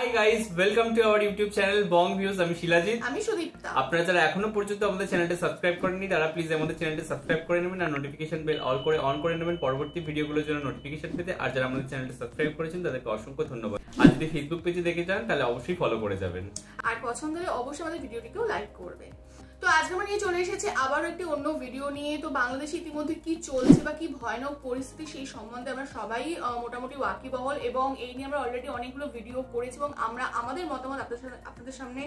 Hi guys, welcome to our YouTube channel Bong views. আমি শিলাজিৎ, আমি সুদীপ্তা। আপনারা যারা এখনো পর্যন্ত আমাদের চ্যানেলটা সাবস্ক্রাইব করেননি তারা প্লিজ আমাদের চ্যানেলটা সাবস্ক্রাইব করে নেবেন আর নোটিফিকেশন বেল অন করে নেবেন পরবর্তী ভিডিওগুলোর জন্য নোটিফিকেশন পেতে। আর যারা আমাদের চ্যানেলটা সাবস্ক্রাইব করেছেন তাদেরকে অসংখ্য ধন্যবাদ। আর যদি ফেসবুক পেজে দেখে যান তাহলে অবশ্যই ফলো করে যাবেন আর পছন্দ হলে অবশ্যই আমাদের ভিডিওটিকেও লাইক করবেন। তো আজকে আমরা নিয়ে চলে এসেছি আবারও একটি অন্য ভিডিও নিয়ে। তো বাংলাদেশে ইতিমধ্যে কি চলছে বা কি ভয়ানক পরিস্থিতি সেই সম্বন্ধে আমরা সবাই মোটামুটি ওয়াকিবহল, এবং এই নিয়ে আমরা অলরেডি অনেকগুলো ভিডিও করেছি এবং আমরা আমাদের মতামত আপনাদের সামনে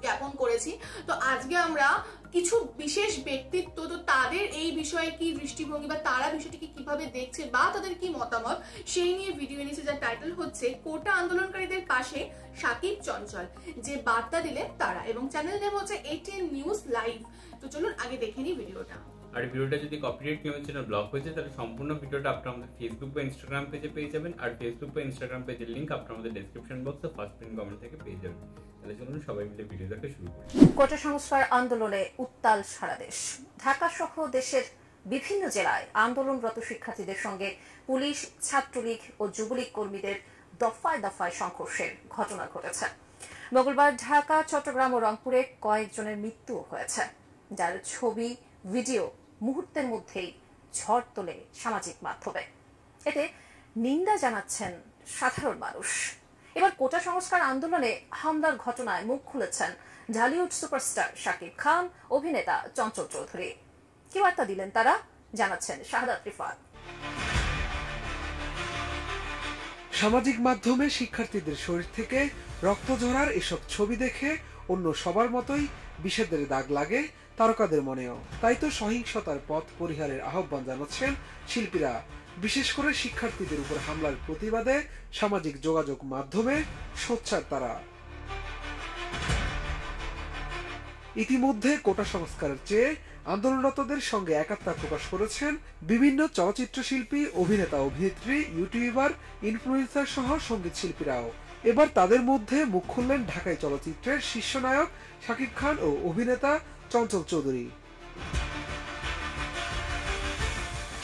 জ্ঞাপন করেছি। তো আজকে আমরা কিছু বিশেষ ব্যক্তিত্ব, তো তাদের এই বিষয়ে কি দৃষ্টিভঙ্গি বা তারা বিষয়টিকে কিভাবে দেখছে বা তাদের কি মতামত সেই নিয়ে ভিডিও এনেছে, যার টাইটেল হচ্ছে কোটা আন্দোলনকারীদের পাশে সাকিব চঞ্চল, যে বার্তা দিলেন তারা, এবং চ্যানেল নেম হচ্ছে ATN নিউজ লাইভ। তো চলুন আগে দেখে নিই ভিডিওটা। আর ভিডিওটা যদি কপিরাইট ক্লেমের জন্য ব্লক হয়েছে তাহলে সম্পূর্ণ ভিডিওটা আপনারা আমাদের ফেসবুক বা ইনস্টাগ্রাম পেজে পেয়ে যাবেন। আর ফেসবুক বা ইনস্টাগ্রাম পেজের লিংক আপনারা আমাদের ডেসক্রিপশন বক্সে ফার্স্ট পিন কমেন্ট থেকে পেয়ে যাবেন। তাহলে চলুন সবাই মিলে ভিডিও দেখা শুরু করি। কোটা সংস্কার আন্দোলনে উত্তাল সারা দেশ। ঢাকা সহ দেশের বিভিন্ন জেলায় আন্দোলনরত শিক্ষার্থীদের সঙ্গে পুলিশ, ছাত্রলীগ ও যুবলীগ কর্মীদের দফায় দফায় সংঘর্ষের ঘটনা ঘটেছে। মঙ্গলবার ঢাকা, চট্টগ্রাম ও রংপুরে কয়েকজনের মৃত্যু হয়েছে, যার ছবি, ভিডিও মুহূর্তের মধ্যেই ঝড় তোলে সামাজিক মাধ্যমে। এতে নিন্দা জানাচ্ছেন সাধারণ মানুষ। এবার কোটা সংস্কার আন্দোলনে হামলার ঘটনায় মুখ খুলেছেন ঢালিউড সুপারস্টার শাকিব খান, অভিনেতা চঞ্চল চৌধুরী। কি বার্তা দিলেন তারা, জানাচ্ছেন শাহাদাত রিফাত। সামাজিক মাধ্যমে শিক্ষার্থীদের শরীর থেকে রক্ত ঝরার এসব ছবি দেখে অন্য সবার মতোই বিষাদের দাগ লাগে তারকাদের মনেও। তাই তো সহিংসতার পথ পরিহারের আহ্বান জানাচ্ছেন শিল্পীরা। বিশেষ করে শিক্ষার্থীদের উপর হামলার প্রতিবাদে সামাজিক যোগাযোগ মাধ্যমে সোচ্চার তারা। ইতিমধ্যে কোটা সংস্কারের চেয়ে আন্দোলনরতদের সঙ্গে একাত্মতা প্রকাশ করেছেন বিভিন্ন চলচ্চিত্র শিল্পী, অভিনেতা, অভিনেত্রী, ইউটিউবার, ইনফ্লুয়েন্সার সহ সঙ্গীত শিল্পীরাও। এবার তাদের মধ্যে মুখ খুললেন ঢাকাই চলচ্চিত্রের শীর্ষ নায়ক শাকিব খান ও অভিনেতা চঞ্চল চৌধুরী।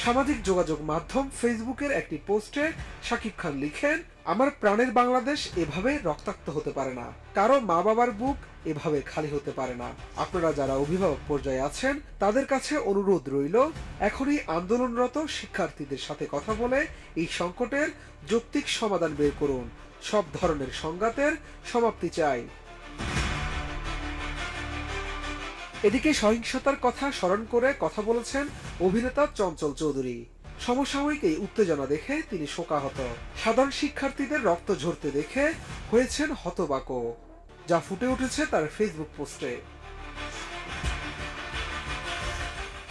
সামাজিক যোগাযোগ মাধ্যম ফেসবুকের একটি পোস্টে শাকিব খান লিখেন, আমার প্রাণের বাংলাদেশ এভাবে রক্তাক্ত হতে পারে না, কারো মা বাবার বুক এভাবে খালি হতে পারে না। আপনারা যারা অভিভাবক পর্যায়ে আছেন তাদের কাছে অনুরোধ রইল, এখনই আন্দোলনরত শিক্ষার্থীদের সাথে কথা বলে এই সংকটের যৌক্তিক সমাধান বের করুন। সব ধরনের সংঘাতের সমাপ্তি চাই। এদিকে সহিংসতার কথা স্মরণ করে কথা বলেছেন অভিনেতা চঞ্চল চৌধুরী। সমসাময়িক এই উত্তেজনা দেখে তিনি শোকাহত। সাধারণ শিক্ষার্থীদের রক্ত ঝরতে দেখে হয়েছেন হতবাক, যা ফুটে উঠেছে তার ফেসবুক পোস্টে।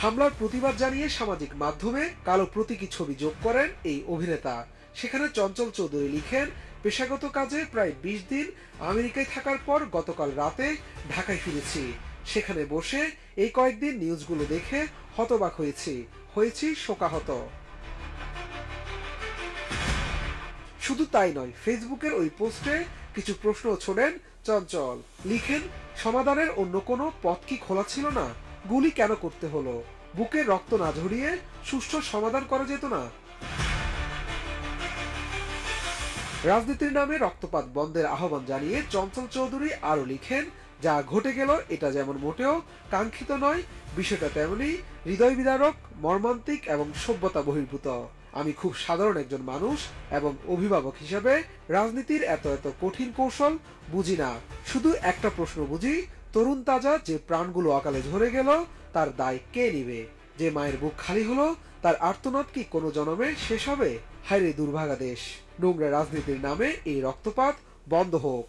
হামলার প্রতিবাদ জানিয়ে সামাজিক মাধ্যমে কালো প্রতীকী ছবি যোগ করেন এই অভিনেতা। সেখানে চঞ্চল চৌধুরী লিখেন, পেশাগত কাজে প্রায় 20 দিন আমেরিকায় থাকার পর গতকাল রাতে ঢাকায় ফিরেছি। সেখানে বসে এই কয়েকদিন নিউজগুলো দেখে হতবাক হয়েছি শোকাহত। শুধু তাই নয়, ফেসবুকের ওই পোস্টে কিছু প্রশ্ন ছোড়েন চঞ্চল। লিখেন, সমাধানের অন্য কোনো পথ কি খোলা ছিল না? গুলি কেন করতে হলো? বুকে রক্ত না ঝরিয়ে সুষ্ঠু সমাধান করা যেত না? রাজনীতির নামে রক্তপাত বন্ধের আহ্বান জানিয়ে চঞ্চল চৌধুরী আরো লিখেন, যা ঘটে গেল এটা যেমন মোটেও কাঙ্ক্ষিত নয়, বিষয়টা তেমনি হৃদয় বিদারক, মর্মান্তিক এবং সভ্যতা বহির্ভূত। আমি খুব সাধারণ একজন মানুষ এবং অভিভাবক হিসেবে রাজনীতির এত কঠিন কৌশল বুঝি না। শুধু একটা প্রশ্ন বুঝি, তরুণ তাজা যে প্রাণগুলো অকালে ঝরে গেল তার দায় কে নিবে? যে মায়ের বুক খালি হলো তার আর্তনাদ কি কোনো জনমে শেষ হবে? হায়রে দুর্ভাগা দেশ! নোংরা রাজনীতির নামে এই রক্তপাত বন্ধ হোক।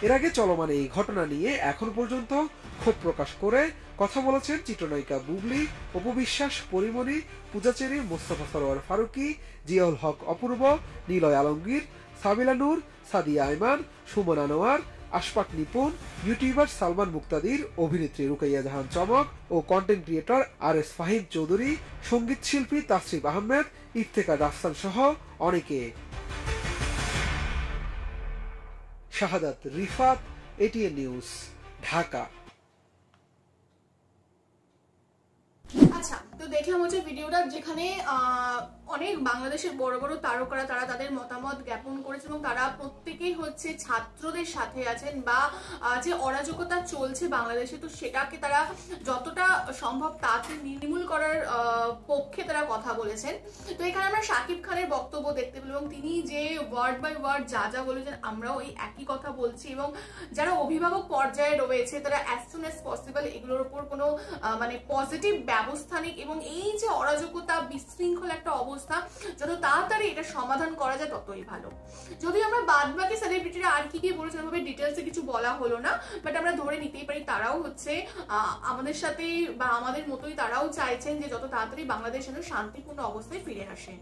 এর আগে চলমান এই ঘটনা নিয়ে এখন পর্যন্ত ক্ষোভ প্রকাশ করে কথা বলেছেন চিত্রনায়িকা বুবলি, অপু বিশ্বাস, পরিমণি, পূজাচেরি, মোস্তফা সরোয়ার ফারুকী, জিয়াউল হক অপূর্ব, নিলয় আলমগীর, সাবিলা নূর, সাদিয়া আইমান, সুমন আনোয়ার, আশফাক নিপুণ, ইউটিউবার সালমান মুক্তাদির, অভিনেত্রী রুকাইয়া জাহান চমক ও content creator RS Fahim Chowdhury, সঙ্গীত শিল্পী তাসরিফ আহমেদ, ইফতেখার রাফসান সহ অনেকে। শাহাদাত রিফাত, ATN নিউজ, ঢাকা। আচ্ছা, তো দেখলাম হচ্ছে ভিডিওটা, যেখানে অনেক বাংলাদেশের বড় বড় তারকারা তারা তাদের মতামত জ্ঞাপন করেছে এবং তারা প্রত্যেকেই হচ্ছে ছাত্রদের সাথে আছেন বা যে অরাজকতা চলছে বাংলাদেশে, তো সেটাকে তারা যতটা সম্ভব তাড়াতাড়ি নির্মূল করার পক্ষে তারা কথা বলেছেন। তো এখানে আমরা শাকিব খানের বক্তব্য দেখতে পেলাম এবং তিনি যে ওয়ার্ড বাই ওয়ার্ড যা যা বলেছেন আমরাও এই একই কথা বলছি, এবং যারা অভিভাবক পর্যায়ে রয়েছে তারা অ্যাজ সুন অ্যাজ পসিবল এগুলোর উপর কোনো মানে পজিটিভ ব্যবস্থা নিক এবং এই যে অরাজকতা বিশৃঙ্খল একটা অবস্থা যত তাড়াতাড়ি এটা সমাধান করা যায় ততই ভালো। যদি আমরা বাদ বাকি সেলিব্রিটিরা আর কি কি বলেছেন ওভাবে ডিটেলসে কিছু বলা হলো না, বাট আমরা ধরে নিতেই পারি তারাও হচ্ছে আমাদের সাথে বা আমাদের মতোই তারাও চাইছেন যে যত তাড়াতাড়ি বাংলাদেশ যেন শান্তিপূর্ণ অবস্থায় ফিরে আসে।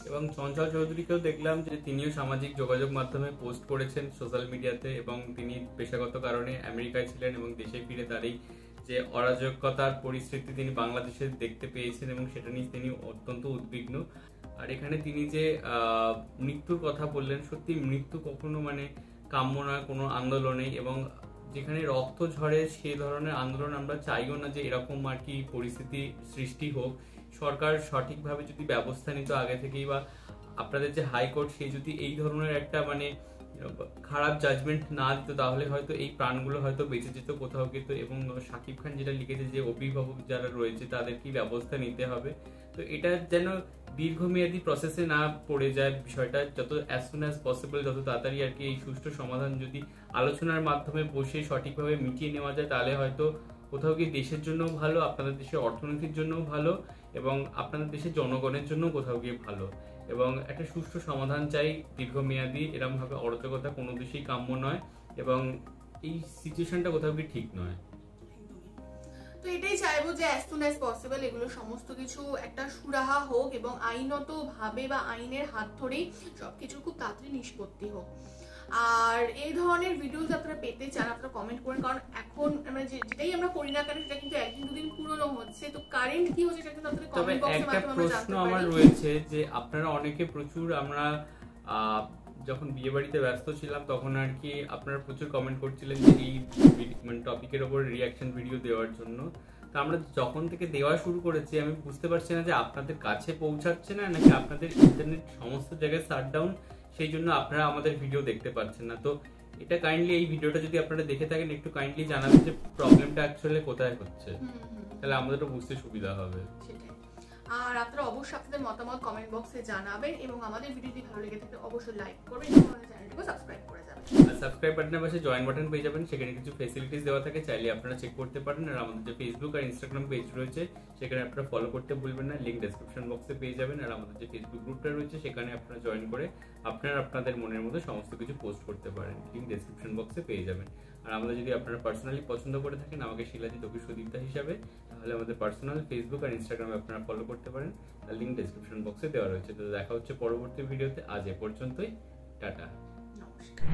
এবং চঞ্চল চৌধুরীকেও দেখলাম যে তিনিও সামাজিক যোগাযোগ মাধ্যমে পোস্ট করেছেন সোশ্যাল মিডিয়াতে, এবং তিনি পেশাগত কারণে আমেরিকায় ছিলেন এবং দেশে ফিরে তারই যে অরাজকতার পরিস্থিতি তিনি বাংলাদেশে দেখতে পেয়েছেন এবং সেটা নিয়ে তিনি অত্যন্ত উদ্বিগ্ন। আর এখানে তিনি যে মৃত্যুর কথা বললেন, সত্যি মৃত্যু কখনো মানে কাম্য নয় কোনো আন্দোলনে, এবং যেখানে রক্ত ঝরে সেই ধরনের আন্দোলন আমরা চাইও না যে এরকম আর কি পরিস্থিতি সৃষ্টি হোক। সরকার সঠিকভাবে যদি ব্যবস্থা নিত আগে থেকেই, বা আপনাদের যে হাইকোর্ট সে যদি এই ধরনের একটা মানে খারাপ জাজমেন্ট না দিত তাহলে হয়তো এই প্রাণগুলো হয়তো বেঁচে যেত কোথাও কিন্তু। এবং শাকিব খান যেটা লিখেছে যে অভিভাবক যারা রয়েছে তাদের কি ব্যবস্থা নিতে হবে, তো এটা যেন দীর্ঘমেয়াদী প্রসেসে না পড়ে যায় বিষয়টা, যত অ্যাজ সুন অ্যাজ পসিবল যত তাড়াতাড়ি আর কি এই সুষ্ঠু সমাধান যদি আলোচনার মাধ্যমে বসে সঠিকভাবে মিটিয়ে নেওয়া যায় তাহলে হয়তো কোথাও গিয়ে দেশের জন্য ভালো, আপনাদের দেশের অর্থনীতির জন্য ভালো, এবং আপনাদের দেশের জনগণের জন্য কোথাও গিয়ে ভালো। এবং একটা সুষ্ঠু সমাধান চাই দীর্ঘমেয়াদী, এরকম ভাবে অরাজকতা কোনো দেশেই কাম্য নয়, এবং এই সিচুয়েশনটা কোথাও গিয়ে ঠিক নয়। তো এটাই চাইবো যে অ্যাজ সুন অ্যাজ পসিবল এগুলো সমস্ত কিছু একটা সুরাহা হোক এবং আইনত ভাবে বা আইনের হাত ধরেই সবকিছু খুব তাড়াতাড়ি নিষ্পত্তি হোক। আর এই ধরনের ভিডিওস আপনারা পেতে চান আপনারা কমেন্ট করেন, কারণ এখন আমরা যেটাই আমরা করি না কেন সেটা কিন্তু একদিন দুদিন পুরনো হচ্ছে, তো কারেন্ট কি হচ্ছে সেটা কিন্তু আপনাদের কমেন্ট বক্সের মাধ্যমে আমরা জানতে পারি। আমার রয়েছে যে আপনারা অনেকে প্রচুর, আমরা যখন বিয়ে বাড়িতে ব্যস্ত ছিলাম তখন আর কি আপনারা প্রচুর কমেন্ট করছিলেন যে এই মানে টপিকের ওপর রিয়াকশন ভিডিও দেওয়ার জন্য। তো আমরা যখন থেকে দেওয়া শুরু করেছি আমি বুঝতে পারছি না যে আপনাদের কাছে পৌঁছাচ্ছে না নাকি আপনাদের ইন্টারনেট সমস্ত জায়গায় শাটডাউন, সেই জন্য আপনারা আমাদের ভিডিও দেখতে পাচ্ছেন না। তো এটা কাইন্ডলি এই ভিডিওটা যদি আপনারা দেখে থাকেন একটু কাইন্ডলি জানাবেন যে প্রবলেমটা অ্যাকচুয়ালি কোথায় হচ্ছে, তাহলে আমাদেরও বুঝতে সুবিধা হবে। আর আপনারা অবশ্যই আপনাদের মতামত কমেন্ট বক্সে জানাবেন এবং আমাদের ভিডিওটি ভালো লেগে থাকলে অবশ্যই লাইক করবেন এবং আমাদের চ্যানেলটিকে সাবস্ক্রাইব করে যাবেন। আর সাবস্ক্রাইব বাটনের পাশে জয়েন বাটন পেয়ে যাবেন, সেখানে কিছু ফ্যাসিলিটিস দেওয়া থাকে, চাইলে আপনারা চেক করতে পারেন। আর আমাদের যে ফেসবুক আর ইনস্টাগ্রাম পেজ রয়েছে সেখানে আপনারা ফলো করতে ভুলবেন না, লিংক ডেসক্রিপশন বক্সে পেয়ে যাবেন। আর আমাদের যে ফেসবুক গ্রুপটা রয়েছে সেখানে আপনারা জয়েন করে আপনারা আপনাদের মনের মতো সমস্ত কিছু পোস্ট করতে পারেন, লিংক ডেসক্রিপশন বক্সে পেয়ে যাবেন। আর আমাদের যদি আপনারা পার্সোনালি পছন্দ করে থাকেন আমাকে শিলাজিৎ অফিস সুদীপ্তা হিসাবে, তাহলে আমাদের পার্সোনাল ফেসবুক আর ইনস্টাগ্রামে আপনারা ফলো করতে পারেন, তার লিংক ডেসক্রিপশন বক্সে দেওয়া রয়েছে। তো দেখা হচ্ছে পরবর্তী ভিডিওতে, আজ এ পর্যন্তই, টাটা, নমস্কার।